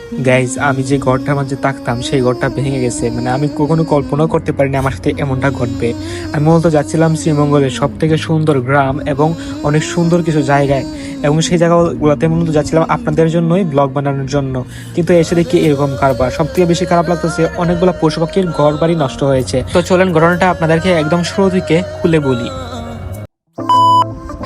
Guys, আমি যে ঘরটার মাঝে থাকতাম সেই ঘরটা ভেঙে গেছে। মানে আমি কখনো কল্পনাও করতে পারিনি আমার সাথে এমনটা ঘটবে। আমি মূলত যাচ্ছিলাম শ্রীমঙ্গলের সব থেকে সুন্দর গ্রাম এবং অনেক সুন্দর কিছু জায়গায়, এবং সেই জায়গাগুলোতে মূলত যাচ্ছিলাম আপনাদের জন্যই ব্লগ বানানোর জন্য। কিন্তু এসে দেখি এরকম কারবার। সব থেকে বেশি খারাপ লাগতেছে, অনেকগুলো পশু পাখির ঘর বাড়ি নষ্ট হয়েছে। তো চলেন ঘটনাটা আপনাদেরকে একদম শুরু থেকে খুলে বলি।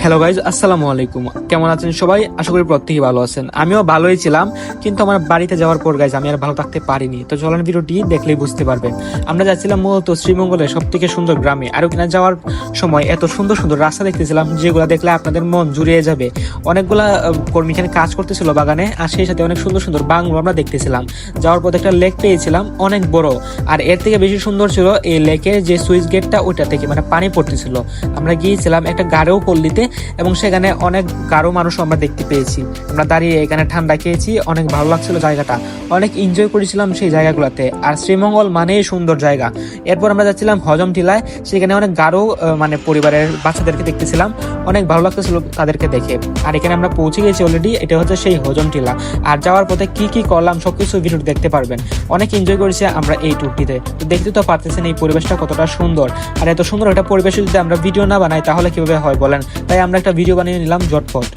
হ্যালো গাইজ, আসসালামু আলাইকুম। কেমন আছেন সবাই? আশা করি প্রত্যেকেই ভালো আছেন। আমিও ভালোই ছিলাম, কিন্তু আমার বাড়িতে যাওয়ার পর গাইজ আমি আর ভালো থাকতে পারিনি। তো চলেন ভিডিওটি দেখলেই বুঝতে পারবেন। আমরা যাচ্ছিলাম মূলত শ্রীমঙ্গলের সব থেকে সুন্দর গ্রামে। আর ওখানে যাওয়ার সময় এত সুন্দর সুন্দর রাস্তা দেখতেছিলাম যেগুলো দেখলে আপনাদের মন জুড়িয়ে যাবে। অনেকগুলা কর্মী এখানে কাজ করতেছিল বাগানে, আর সেই সাথে অনেক সুন্দর সুন্দর বাংলো আমরা দেখতেছিলাম। যাওয়ার পর একটা লেক পেয়েছিলাম অনেক বড়, আর এর থেকে বেশি সুন্দর ছিল এই লেকের যে সুইচ গেটটা, ওইটা থেকে মানে পানি পড়তেছিল। আমরা গিয়েছিলাম একটা গাঢ় পল্লীতে, এবং সেখানে অনেক গাঢ় মানুষ আমরা দেখতে পেয়েছি। আমরা দাঁড়িয়ে এখানে ঠান্ডা খেয়েছি, অনেক ভালো লাগছিল জায়গাটা, অনেক এনজয় করেছিলাম সেই জায়গাগুলোতে। আর শ্রীমঙ্গল মানেই সুন্দর জায়গা। এরপর আমরা যাচ্ছিলাম হজম টিলায়, সেখানে অনেক গাঢ় মানে পরিবারের বাচ্চাদেরকে দেখতেছিলাম, অনেক ভালো লাগতেছিল তাদেরকে দেখে। আর এখানে আমরা পৌঁছে গেছি অলরেডি, এটা হচ্ছে সেই হজম টিলা। আর যাওয়ার পথে কি কি করলাম সবকিছু ভিডিওটি দেখতে পারবেন। অনেক এনজয় করেছি আমরা এই ট্যুরটিতে। তো দেখতে তো পারতেছেন এই পরিবেশটা কতটা সুন্দর। আর এত সুন্দর একটা পরিবেশে যদি আমরা ভিডিও না বানাই তাহলে কিভাবে হয় বলেন? তাই আমরা একটা ভিডিও বানিয়ে নিলাম ঝটপট।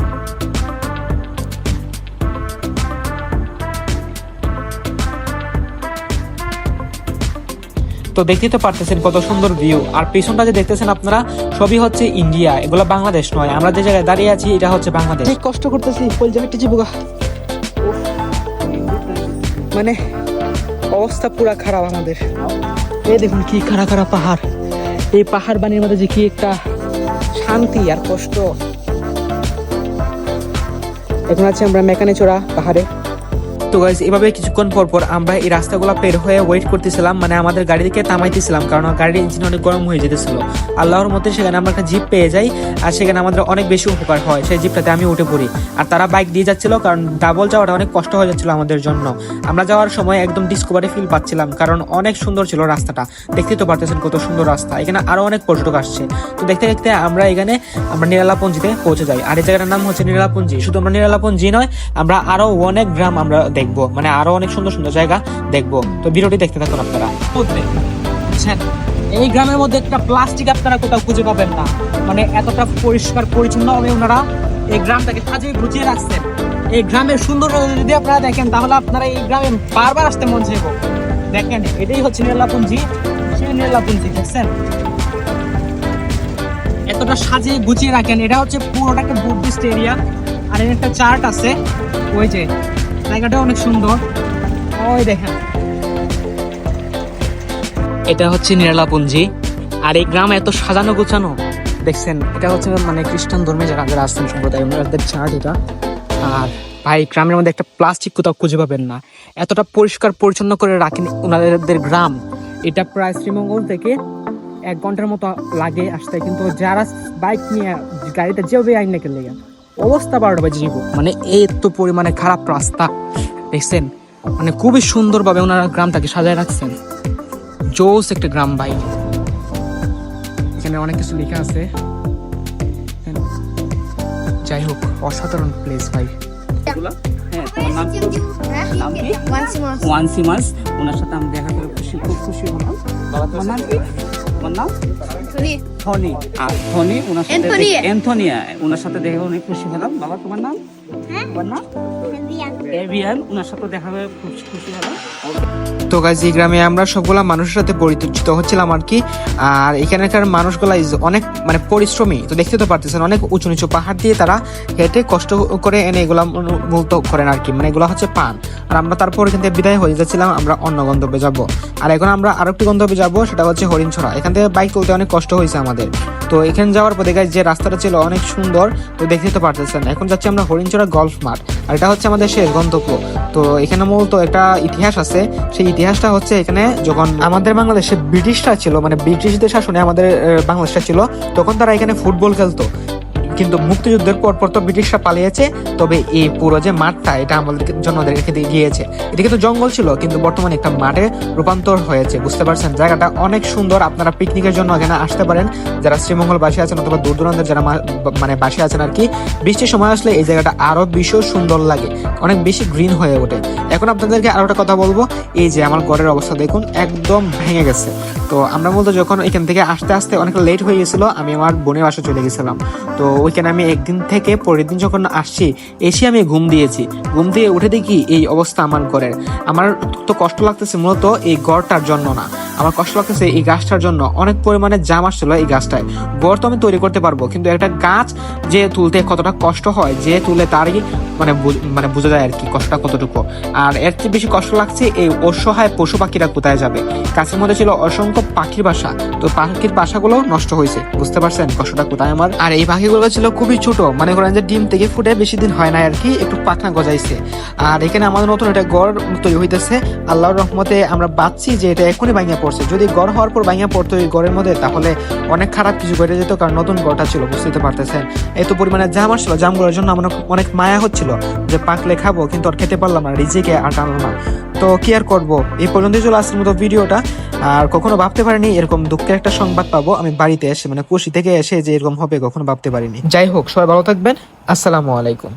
তো দেখতেই তো পারতেছেন কত সুন্দর ভিউ। আর পিছনটা যে দেখতেছেন আপনারা, সবই হচ্ছে ইন্ডিয়া, এগুলো বাংলাদেশ নয়। আমরা যে জায়গায় দাঁড়িয়ে আছি এটা হচ্ছে বাংলাদেশ। কষ্ট করতেছি, মানে অবস্থা পুরা খারাপ আমাদের। এই দেখুন কি খারাপ খারাপ পাহাড়। এই পাহাড় বানির মধ্যে যে কি একটা শান্তি আর কষ্ট। এখন আছি আমরা মেকানিচোরা পাহাড়ে। তো গাইস, এভাবে কিছুক্ষণ পর পর আমরা এই রাস্তাগুলো পের হয়ে ওয়েট করতেছিলাম, মানে আমাদের গাড়িকে থামাইতেছিলাম, কারণ গাড়ির ইঞ্জিন অনেক গরম হয়ে যেতেছিল। আল্লাহর মধ্যে সেখানে আমরা একটা জিপ পেয়ে যাই, আর সেখানে আমাদের অনেক বেশি উপকার হয়। সেই জিপটাতে আমি উঠে পড়ি, আর তারা বাইক দিয়ে যাচ্ছিল, কারণ ডাবল যাওয়াটা অনেক কষ্ট হয়ে যাচ্ছিল আমাদের জন্য। আমরা যাওয়ার সময় একদম ডিসকভারি ফিল পাচ্ছিলাম, কারণ অনেক সুন্দর ছিল রাস্তাটা। দেখতে তো পারতেছেন কত সুন্দর রাস্তা। এখানে আরো অনেক পর্যটক আসছে। তো দেখতে দেখতে আমরা নিরালাপুঞ্জিতে পৌঁছে যাই। আর এই জায়গাটার নাম হচ্ছে নিরালাপুঞ্জি। শুধু আমরা নিরালাপুঞ্জি নয়, আমরা আরো অনেক গ্রাম আমরা দেখবো, মানে আরো অনেক সুন্দর সুন্দর জায়গা দেখবো। তো ভিডিওটি দেখতে থাকুন আপনারা। এই গ্রামের মধ্যে একটা প্লাস্টিক আপনারা কোথাও খুঁজে পাবেন না, মানে এতটা পরিষ্কার পরিচ্ছন্ন ভাবে ওনারা এই গ্রামটাকে সাজিয়ে গুছিয়ে রাখছেন। এই গ্রামের সৌন্দর্য যদি আপনারা দেখেন তাহলে আপনারা এই গ্রামে বারবার আসতে মন চাইবো। দেখেন, এটাই হচ্ছে নিরালাপুঞ্জি। সেই নিরালাপুঞ্জি দেখছেন এতটা সাজিয়ে গুছিয়ে রাখেন। এটা হচ্ছে পুরোটা একটা বুদ্ধিস্ট এরিয়া। আর এর একটা চার্ট আছে, ওই যে জায়গাটা অনেক সুন্দর। ওই দেখেন, এটা হচ্ছে নিরালাপুঞ্জি। আর এই গ্রাম এত সাজানো গোছানো দেখছেন, এটা হচ্ছে মানে খ্রিস্টান ধর্মে যারা আছেন সম্প্রদায়, ওনাদের চার্ট এটা। আর ভাই, গ্রামের মধ্যে একটা প্লাস্টিক কোথাও খুঁজে পাবেন না। এতটা পরিষ্কার পরিচ্ছন্ন করে রাখেন ওনাদের গ্রাম। এটা প্রায় শ্রীমঙ্গল থেকে 1 ঘন্টার মতো লাগে আসতে, কিন্তু যারা বাইক নিয়ে গাড়িতে যেভাবে আইন না কেলে অবস্থা 12টা বাজে যাবো। মানে এই তো পরিমাণে খারাপ রাস্তা দেখছেন, মানে খুবই সুন্দরভাবে ওনারা গ্রামটাকে সাজায় রাখছেন। জোস একটা গ্রাম ভাই। এখানে অনেক কিছু লেখা আছে। যাই হোক, অসাধারণ প্লেস ভাই। ওয়ানসিমাস, ওনার সাথে আমি দেখা করে খুব খুশি হলাম। বাবা, তোমার নাম কি? তোমার নাম থনি। আর থনি, ওনার সাথে অ্যান্থনিয়া, ওনার সাথে দেখে অনেক খুশি হলাম। বাবা, তোমার নাম? তোমার নাম এভিয়ান, ওনার সাথে দেখা হয়ে খুব খুশি হলাম। তো গাইজ, এই গ্রামে আমরা সবগুলা মানুষের সাথে পরিচিত হচ্ছিলাম আর কি। আর এখানকার মানুষগুলা অনেক মানে পরিশ্রমী। তো দেখতে তো পারতেছেন, অনেক উঁচু নিচু পাহাড় দিয়ে তারা হেঁটে কষ্ট করে এনে এগুলা মূলত করেন আর কি। মানে এগুলো হচ্ছে পান। আর আমরা তারপর এখান থেকে বিদায় হয়ে যাচ্ছিলাম, আমরা অন্য গন্তব্যে যাব। আর এখন আমরা আরেকটি গন্তব্যে যাব, সেটা হচ্ছে হরিণছড়া। এখান থেকে বাইক তুলতে অনেক কষ্ট হয়েছে আমাদের। তো এখানে যাওয়ার পরে গাইজ যে রাস্তাটা ছিল অনেক সুন্দর। তো দেখতে তো পারতেছেন, এখন যাচ্ছি আমরা হরিণছড়া গলফ মাঠ। আর এটা হচ্ছে আমাদের শেষ গন্তব্য। তো এখানে মূলত একটা ইতিহাস আছে। সেই ইতিহাসটা হচ্ছে, এখানে যখন আমাদের বাংলাদেশে ব্রিটিশরা ছিল, মানে ব্রিটিশদের শাসনে আমাদের বাংলাদেশটা ছিল, তখন তারা এখানে ফুটবল খেলতো। কিন্তু মুক্তিযুদ্ধের পর তো ব্রিটিশরা পালিয়েছে, তবে এই পুরো যে মাঠটা এটা আমাদের জন্য রেখে দিয়ে গিয়েছে। এটা কিন্তু জঙ্গল ছিল, কিন্তু বর্তমানে একটা মাঠে রূপান্তর হয়েছে, বুঝতে পারছেন। জায়গাটা অনেক সুন্দর, আপনারা পিকনিকের জন্য এখানে আসতে পারেন যারা শ্রীমঙ্গল বাসী আছেন অথবা দূর দূরান্তের যারা মানে বাসী আছেন আর কি। বৃষ্টির সময় আসলে এই জায়গাটা আরো বেশি সুন্দর লাগে, অনেক বেশি গ্রিন হয়ে ওঠে। এখন আপনাদেরকে আরো একটা কথা বলবো, এই যে আমার ঘরের অবস্থা দেখুন, একদম ভেঙে গেছে। তো আমরা মূলত যখন এখান থেকে আসতে আসতে অনেক লেট হয়ে গেছিল, আমি আমার বোনের বাসা চলে গেছিলাম। তো ওইখানে আমি একদিন থেকে পরের দিন যখন আসছি, এসে আমি ঘুম দিয়েছি, ঘুম দিয়ে উঠে দেখি এই অবস্থা আমার ঘরের। আমার তো কষ্ট লাগতেছে মূলত এই ঘরটার জন্য না, আমার কষ্ট লাগতেছে এই গাছটার জন্য। অনেক পরিমাণে জাম আসছিল এই গাছটায়। ঘর তো আমি তৈরি করতে পারবো, কিন্তু একটা গাছ যে তুলতে কতটা কষ্ট হয়, যে তুলে তারই মানে বোঝা যায় আর কি কষ্টটা কতটুকু। আর এর চেয়ে বেশি কষ্ট লাগছে এই অসহায় পশু পাখিরা কোথায় যাবে। গাছের মধ্যে ছিল অসংখ্য পাখির বাসা, তো পাখির বাসাগুলো নষ্ট হয়েছে, বুঝতে পারছেন কষ্টটা কোথায় আমার। আর এই পাখিগুলো ছিল খুবই ছোট, মানে করেন যে ডিম থেকে ফুটে বেশি দিন হয় না আর কি, একটু পাখনা গজাইছে। আর এখানে আমাদের নতুন একটা ঘর তৈরি হইতেছে, আল্লাহর রহমতে আমরা বাঁচছি যে এটা এখনই ভাঙিয়া পড়ছে। যদি ঘর হওয়ার পর ভাঙিয়া পড়তো এই ঘরের মধ্যে, তাহলে অনেক খারাপ কিছু ঘটে যেত, কারণ নতুন ঘরটা ছিল, বুঝতে পারতেছেন। এত পরিমাণে জাম আসছিল, জামগুলোর জন্য আমার অনেক মায়া হচ্ছিল যে পাকলে খাবো, কিন্তু আর খেতে পারলাম না, রিজিকে আর টানলো না। তো কি আর করবো, এই পর্যন্তই চলে আজকের মতো ভিডিওটা। আর কখনো ভাবতে পারিনি এরকম দুঃখের একটা সংবাদ পাবো আমি বাড়িতে এসে, মানে খুশি থেকে এসে যে এরকম হবে কখনো ভাবতে পারিনি। যাই হোক, সবাই ভালো থাকবেন, আসসালামু আলাইকুম।